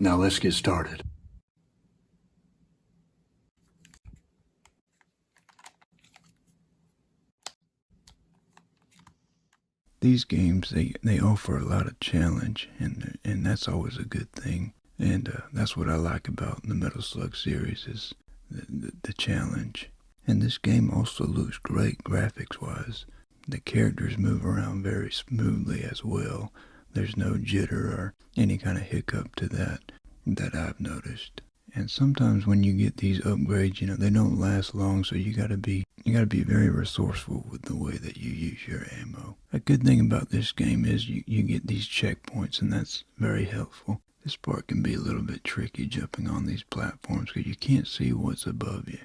Now let's get started. These games, they offer a lot of challenge, and that's always a good thing. And that's what I like about the Metal Slug series is the challenge. And this game also looks great graphics-wise. The characters move around very smoothly as well. There's no jitter or any kind of hiccup to that I've noticed. And sometimes when you get these upgrades, they don't last long, so you gotta be very resourceful with the way that you use your ammo. A good thing about this game is you get these checkpoints, and that's very helpful. This part can be a little bit tricky jumping on these platforms because you can't see what's above you.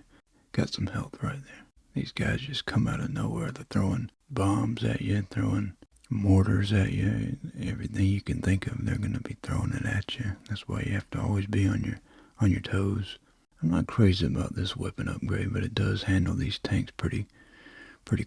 Got some health right there. These guys just come out of nowhere. They're throwing bombs at you, throwing mortars at you, everything you can think of, they're going to be throwing it at you. That's why you have to always be on your toes. I'm not crazy about this weapon upgrade, but it does handle these tanks pretty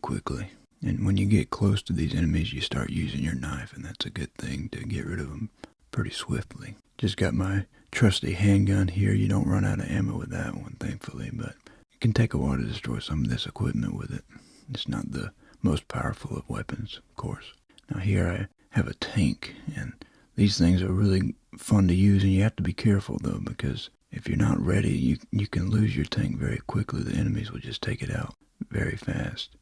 quickly. And when you get close to these enemies, you start using your knife, and that's a good thing to get rid of them pretty swiftly. Just got my trusty handgun here. You don't run out of ammo with that one, thankfully, but it can take a while to destroy some of this equipment with it. It's not the most powerful of weapons, of course. Now here I have a tank, and these things are really fun to use, and you have to be careful though, because if you're not ready, you can lose your tank very quickly. The enemies will just take it out very fast.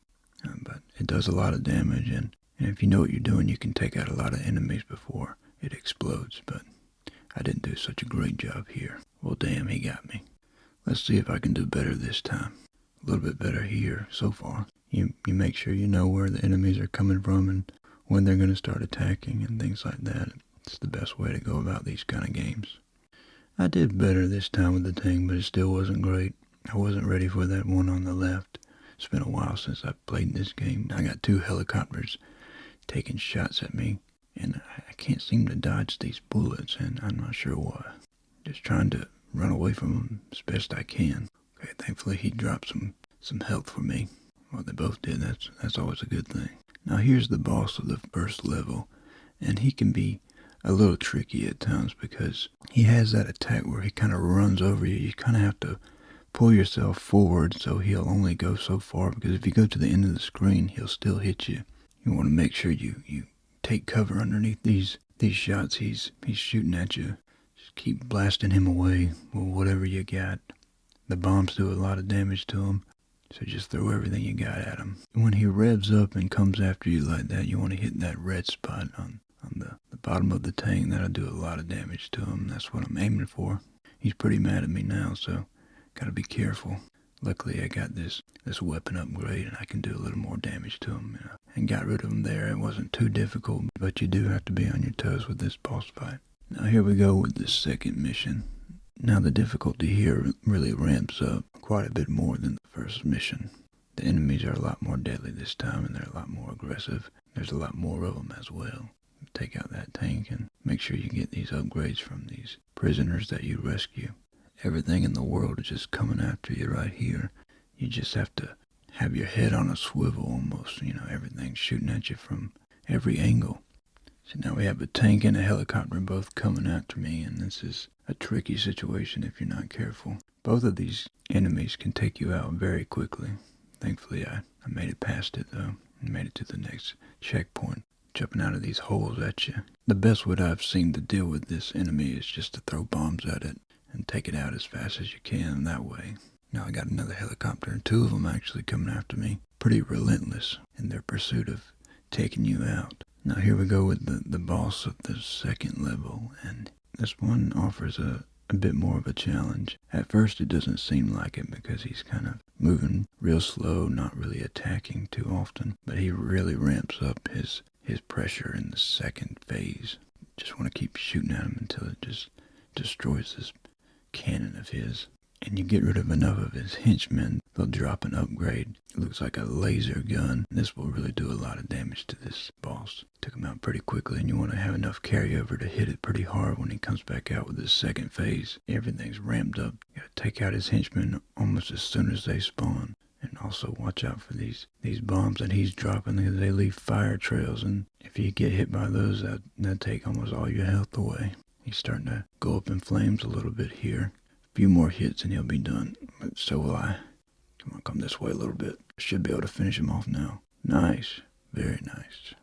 But it does a lot of damage, and if you know what you're doing, you can take out a lot of enemies before it explodes, but I didn't do such a great job here. Well, damn, he got me. Let's see if I can do better this time. A little bit better here so far. You make sure you know where the enemies are coming from and when they're going to start attacking and things like that. It's the best way to go about these kind of games. I did better this time with the tank, but it still wasn't great. I wasn't ready for that one on the left. It's been a while since I've played this game. I got 2 helicopters taking shots at me, and I can't seem to dodge these bullets, and I'm not sure why. Just trying to run away from them as best I can. Okay, thankfully he dropped some health for me. Well, they both did. That's always a good thing. Now here's the boss of the first level, and he can be a little tricky at times because he has that attack where he kind of runs over you. You kind of have to pull yourself forward so he'll only go so far, because if you go to the end of the screen, he'll still hit you. You want to make sure you take cover underneath these shots he's shooting at you. Just keep blasting him away with whatever you got. The bombs do a lot of damage to him. So just throw everything you got at him. When he revs up and comes after you like that, you want to hit that red spot on the bottom of the tank. That'll do a lot of damage to him. That's what I'm aiming for. He's pretty mad at me now, so gotta be careful. Luckily I got this weapon upgrade, and I can do a little more damage to him. And got rid of him there. It wasn't too difficult, but you do have to be on your toes with this boss fight. Now here we go with the second mission. Now the difficulty here really ramps up quite a bit more than the first mission. The enemies are a lot more deadly this time, and they're a lot more aggressive. There's a lot more of them as well. Take out that tank and make sure you get these upgrades from these prisoners that you rescue. Everything in the world is just coming after you right here. You just have to have your head on a swivel almost. Everything's shooting at you from every angle. So now we have a tank and a helicopter both coming after me, and this is a tricky situation if you're not careful. Both of these enemies can take you out very quickly. Thankfully I made it past it though, and made it to the next checkpoint, jumping out of these holes at you. The best way I've seen to deal with this enemy is just to throw bombs at it and take it out as fast as you can that way. Now I got another helicopter, and 2 of them actually coming after me. Pretty relentless in their pursuit of taking you out. Now here we go with the boss of the second level, and this one offers a bit more of a challenge. At first it doesn't seem like it because he's kind of moving real slow, not really attacking too often, but he really ramps up his pressure in the second phase. Just want to keep shooting at him until it just destroys this cannon of his. And you get rid of enough of his henchmen, they'll drop an upgrade. It looks like a laser gun. This will really do a lot of damage to this boss. Took him out pretty quickly, and you want to have enough carryover to hit it pretty hard when he comes back out with his second phase. Everything's ramped up. You gotta take out his henchmen almost as soon as they spawn. And also watch out for these bombs that he's dropping, because they leave fire trails, and if you get hit by those, that'll take almost all your health away. He's starting to go up in flames a little bit here. A few more hits and he'll be done. But so will I. Come on, come this way a little bit. Should be able to finish him off now. Nice. Very nice.